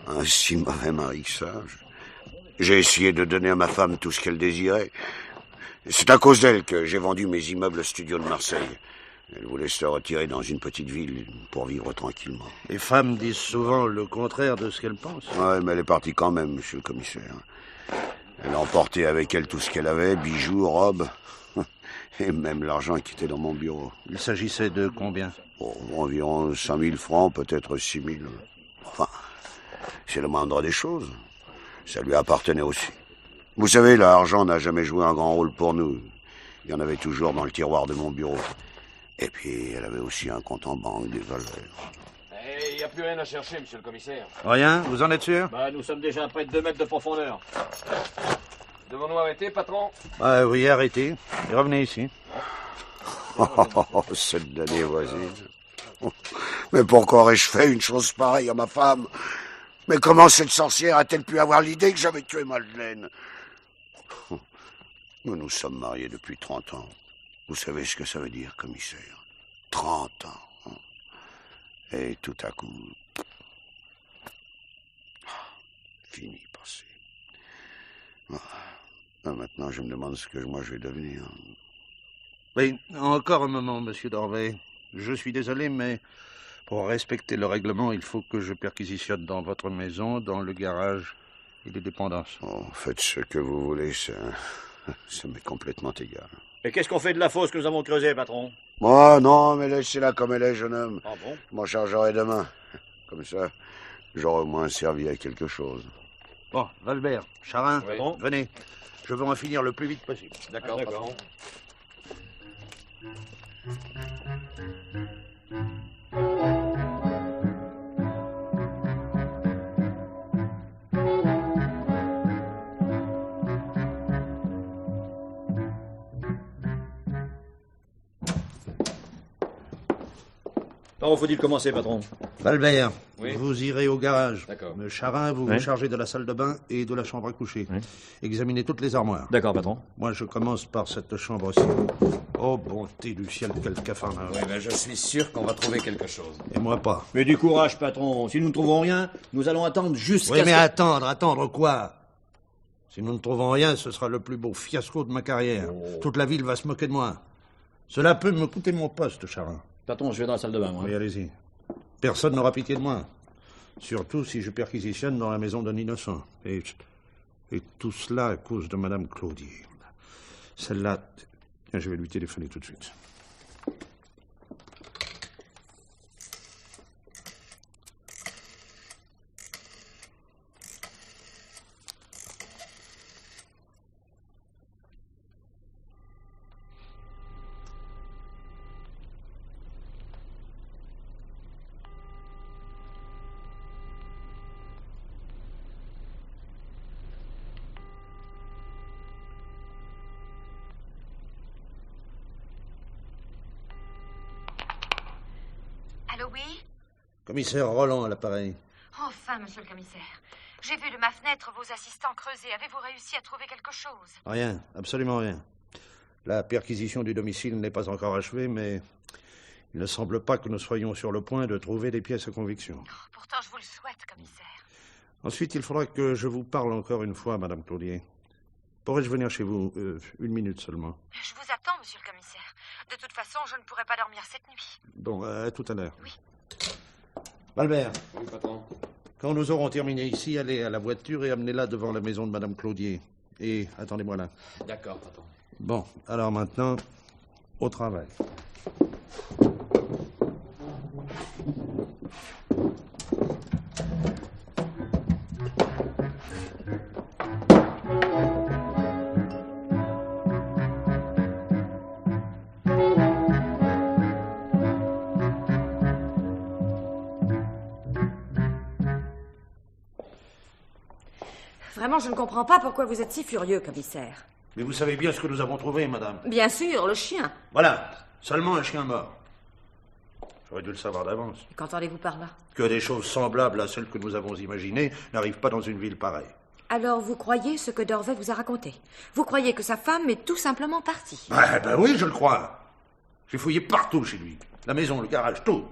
un si mauvais mari que ça. J'ai essayé de donner à ma femme tout ce qu'elle désirait. C'est à cause d'elle que j'ai vendu mes immeubles studios de Marseille. Elle voulait se retirer dans une petite ville pour vivre tranquillement. Les femmes disent souvent le contraire de ce qu'elles pensent. Ouais, mais elle est partie quand même, monsieur le commissaire. Elle a emporté avec elle tout ce qu'elle avait, bijoux, robes, et même l'argent qui était dans mon bureau. Il s'agissait de combien? Oh, environ 5 000 francs, peut-être 6 000. Enfin, c'est le moindre des choses. Ça lui appartenait aussi. Vous savez, l'argent n'a jamais joué un grand rôle pour nous. Il y en avait toujours dans le tiroir de mon bureau. Et puis, elle avait aussi un compte en banque, des valeurs. Mais il n'y a plus rien à chercher, monsieur le commissaire. Rien? Vous en êtes sûr? Bah, nous sommes déjà à près de 2 mètres de profondeur. Devons-nous arrêter, patron? Oui, arrêtez. Et revenez ici. Oh, cette damnée voisine. Mais pourquoi aurais-je fait une chose pareille à ma femme? Mais comment cette sorcière a-t-elle pu avoir l'idée que j'avais tué Madeleine? Nous sommes mariés depuis 30 ans. Vous savez ce que ça veut dire, commissaire? 30 ans. Et tout à coup... Fini, passé. Maintenant, je me demande ce que moi je vais devenir. Oui, encore un moment, monsieur Dorvet. Je suis désolé, mais pour respecter le règlement, il faut que je perquisitionne dans votre maison, dans le garage et les dépendances. Oh, faites ce que vous voulez, ça m'est complètement égal. Et qu'est-ce qu'on fait de la fosse que nous avons creusée, patron? Oh non, mais laissez-la comme elle est, jeune homme. Ah bon? Je m'en chargerai demain. Comme ça, j'aurai au moins servi à quelque chose. Bon, Valbert, Charin, Oui. venez. Je veux en finir le plus vite possible. D'accord, patron. Par où faut-il commencer, patron? Valbert, Oui. vous irez au garage. D'accord. Charin, vous vous chargez de la salle de bain et de la chambre à coucher. Examinez toutes les armoires. D'accord, patron. Moi, je commence par cette chambre-ci. Oh, bonté du ciel, quel cafarnaum. Oui, mais je suis sûr qu'on va trouver quelque chose. Et moi pas. Mais du courage, patron. Si nous ne trouvons rien, nous allons attendre jusqu'à... Oui, mais attendre quoi? Si nous ne trouvons rien, ce sera le plus beau fiasco de ma carrière. Toute la ville va se moquer de moi. Cela peut me coûter mon poste, Charin. Patron, je vais dans la salle de bain, moi. Oui, allez-y. Personne n'aura pitié de moi. Surtout si je perquisitionne dans la maison d'un innocent. Et tout cela à cause de Madame Claudier. Celle-là... Tiens, je vais lui téléphoner tout de suite. Allô, oui? Commissaire Roland à l'appareil. Enfin, monsieur le commissaire. J'ai vu de ma fenêtre vos assistants creuser. Avez-vous réussi à trouver quelque chose? Rien, absolument rien. La perquisition du domicile n'est pas encore achevée, mais il ne semble pas que nous soyons sur le point de trouver des pièces à conviction. Pourtant, je vous le souhaite, commissaire. Ensuite, il faudra que je vous parle encore une fois, Madame Claudier. Pourrais-je venir chez vous 1 minute seulement? Je vous attends, monsieur le commissaire. De toute façon, je ne pourrai pas dormir cette nuit. Bon, à tout à l'heure. Oui. Valbert, Oui, patron. quand nous aurons terminé ici, allez à la voiture et amenez-la devant la maison de Madame Claudier. Et attendez-moi là. D'accord, patron. Bon, alors maintenant, au travail. Vraiment, je ne comprends pas pourquoi vous êtes si furieux, commissaire. Mais vous savez bien ce que nous avons trouvé, madame. Bien sûr, le chien. Voilà, seulement un chien mort. J'aurais dû le savoir d'avance. Qu'entendez-vous par là? Que des choses semblables à celles que nous avons imaginées n'arrivent pas dans une ville pareille. Alors, vous croyez ce que Dorvet vous a raconté? Vous croyez que sa femme est tout simplement partie? Ben oui, je le crois. J'ai fouillé partout chez lui. La maison, le garage, tout.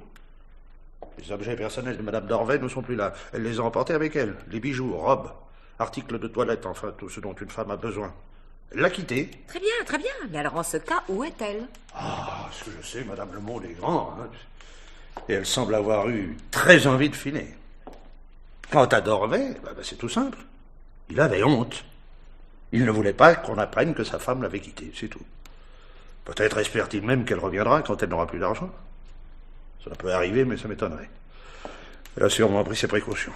Les objets personnels de Madame Dorvet ne sont plus là. Elle les a emportés avec elle. Les bijoux, robes, articles de toilette, enfin, tout ce dont une femme a besoin. Elle l'a quittée. Très bien, très bien. Mais alors, en ce cas, où est-elle? Ah, ce que je sais, Madame, le monde est grand. Hein. Et elle semble avoir eu très envie de filer. Quant à Dorvet, c'est tout simple. Il avait honte. Il ne voulait pas qu'on apprenne que sa femme l'avait quitté, c'est tout. Peut-être espère-t-il même qu'elle reviendra quand elle n'aura plus d'argent. Cela peut arriver, mais ça m'étonnerait. Elle a sûrement pris ses précautions.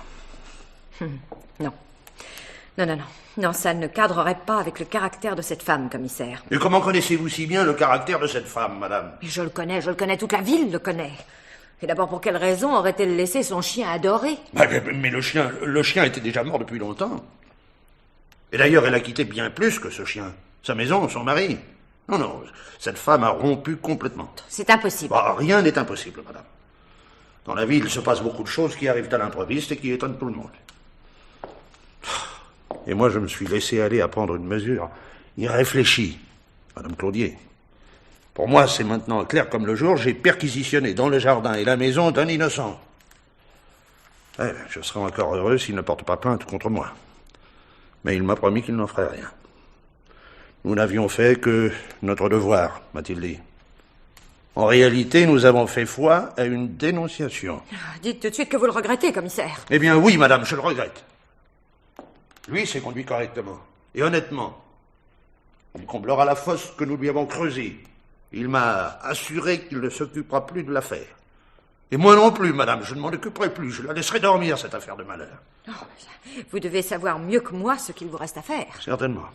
Non. Non, ça ne cadrerait pas avec le caractère de cette femme, commissaire. Et comment connaissez-vous si bien le caractère de cette femme, madame? Mais je le connais, toute la ville le connaît. Et d'abord, pour quelle raison aurait-elle laissé son chien adoré? Mais le chien était déjà mort depuis longtemps. Et d'ailleurs, elle a quitté bien plus que ce chien. Sa maison, son mari. Non, cette femme a rompu complètement. C'est impossible. Rien n'est impossible, madame. Dans la vie, il se passe beaucoup de choses qui arrivent à l'improviste et qui étonnent tout le monde. Et moi, je me suis laissé aller à prendre une mesure irréfléchie, madame Claudier. Pour moi, c'est maintenant clair comme le jour, j'ai perquisitionné dans le jardin et la maison d'un innocent. Je serais encore heureux s'il ne porte pas plainte contre moi. Mais il m'a promis qu'il n'en ferait rien. Nous n'avions fait que notre devoir, m'a-t-il dit. En réalité, nous avons fait foi à une dénonciation. Dites tout de suite que vous le regrettez, commissaire. Eh bien oui, madame, je le regrette. Lui s'est conduit correctement et honnêtement. Il comblera la fosse que nous lui avons creusée. Il m'a assuré qu'il ne s'occupera plus de l'affaire. Et moi non plus, madame, je ne m'en occuperai plus. Je la laisserai dormir, cette affaire de malheur. Vous devez savoir mieux que moi ce qu'il vous reste à faire. Certainement.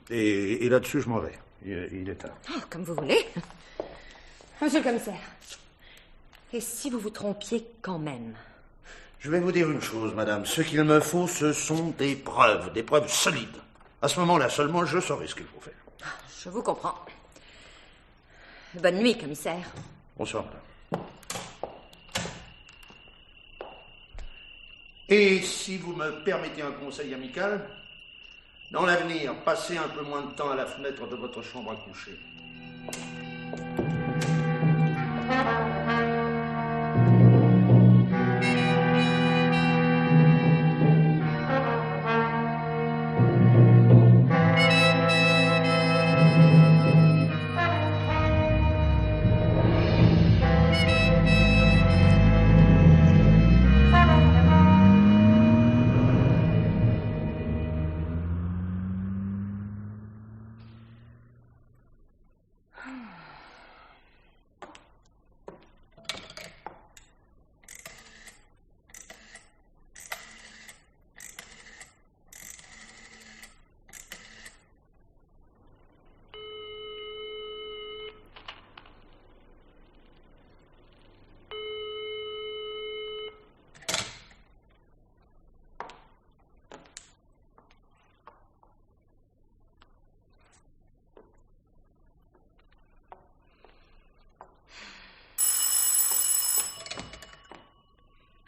Et là-dessus, je m'en vais. Il est tard. Comme vous voulez. Monsieur le commissaire, et si vous vous trompiez quand même? Je vais vous dire une chose, madame. Ce qu'il me faut, ce sont des preuves solides. À ce moment-là seulement, je saurai ce qu'il faut faire. Je vous comprends. Bonne nuit, commissaire. Bonsoir, madame. Et si vous me permettez un conseil amical, dans l'avenir, passez un peu moins de temps à la fenêtre de votre chambre à coucher.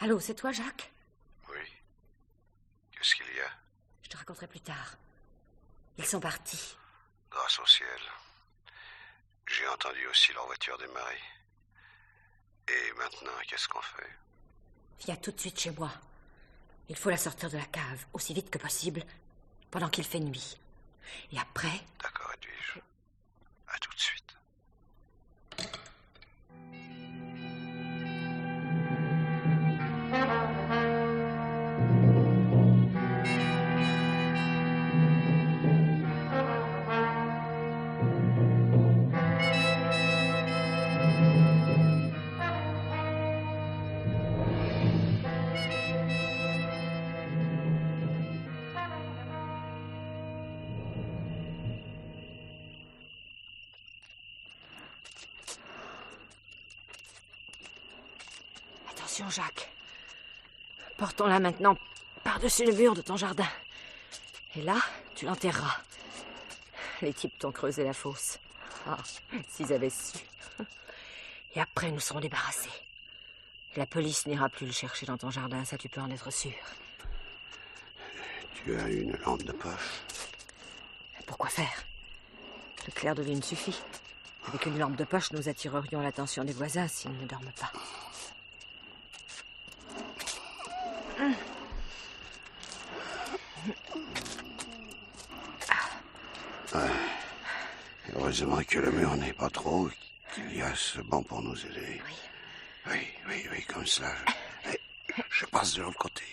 Allô, c'est toi, Jacques? Oui. Qu'est-ce qu'il y a? Je te raconterai plus tard. Ils sont partis. Grâce au ciel. J'ai entendu aussi leur voiture démarrer. Et maintenant, qu'est-ce qu'on fait? Viens tout de suite chez moi. Il faut la sortir de la cave, aussi vite que possible, pendant qu'il fait nuit. Et après... D'accord, Edwige. À tout de suite. Attention, Jacques. Portons-la maintenant par-dessus le mur de ton jardin. Et là, tu l'enterreras. Les types t'ont creusé la fosse. Ah, s'ils avaient su. Et après, nous serons débarrassés. La police n'ira plus le chercher dans ton jardin, ça tu peux en être sûr. Tu as une lampe de poche? Pourquoi faire? Le clair de lune suffit. Avec une lampe de poche, nous attirerions l'attention des voisins s'ils ne dorment pas. Heureusement que le mur n'est pas trop, qu'il y a ce banc pour nous aider. Oui, comme ça. Je passe de l'autre côté.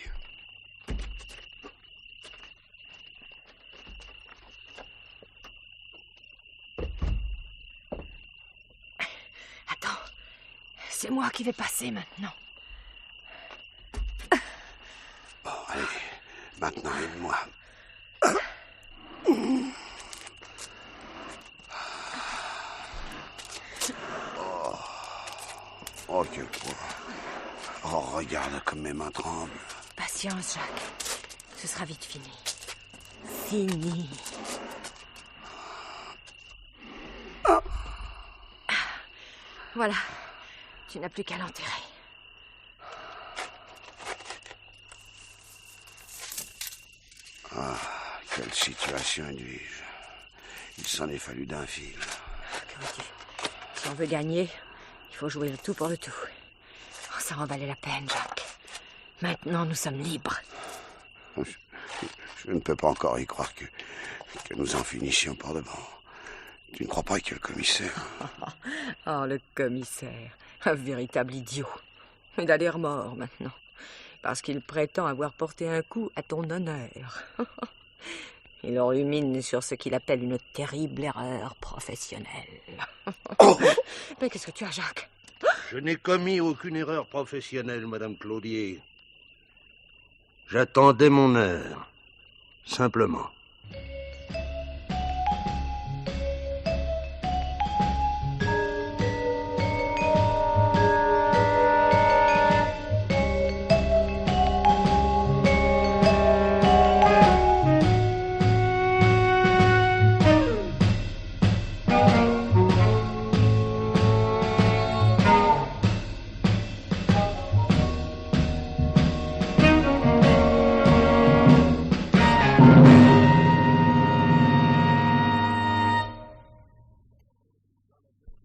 Attends, c'est moi qui vais passer maintenant. Bon, allez, maintenant aide-moi. Oh, quel poids. Oh, regarde comme mes mains tremblent. Patience, Jacques. Ce sera vite fini. Fini. Voilà. Tu n'as plus qu'à l'enterrer. Ah, quelle situation induis-je. Il s'en est fallu d'un fil. Claudie, si on veut gagner, il faut jouer le tout pour le tout. Oh, ça en valait la peine, Jacques. Maintenant, nous sommes libres. Je ne peux pas encore y croire que nous en finissions par de bon. Tu ne crois pas que le commissaire... Oh, le commissaire, un véritable idiot. Il a l'air mort maintenant, parce qu'il prétend avoir porté un coup à ton honneur. Il rumine sur ce qu'il appelle une terrible erreur professionnelle. Oh! Mais qu'est-ce que tu as, Jacques? Je n'ai commis aucune erreur professionnelle, Madame Claudier. J'attendais mon heure, simplement.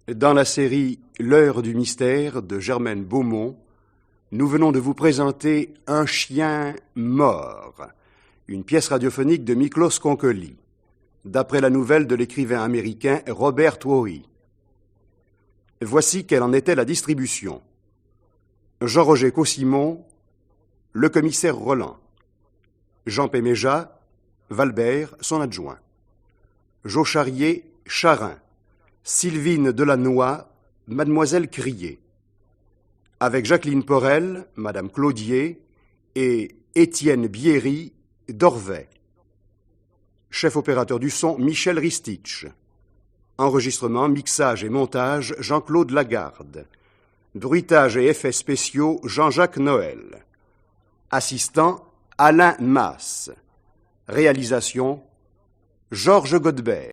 Dans la série L'heure du mystère de Germaine Beaumont, nous venons de vous présenter Un chien mort, une pièce radiophonique de Miklos Konkoli, d'après la nouvelle de l'écrivain américain Robert Torrey. Voici quelle en était la distribution. Jean-Roger Cossimon, le commissaire Roland. Jean Péméja, Valbert, son adjoint. Jo Charrier, Charin. Sylvine Delannoy, Mademoiselle Crier. Avec Jacqueline Porel, Madame Claudier, et Étienne Bierry, d'Orvey. Chef opérateur du son, Michel Ristich. Enregistrement, mixage et montage, Jean-Claude Lagarde. Bruitage et effets spéciaux, Jean-Jacques Noël. Assistant, Alain Masse. Réalisation, Georges Godebert.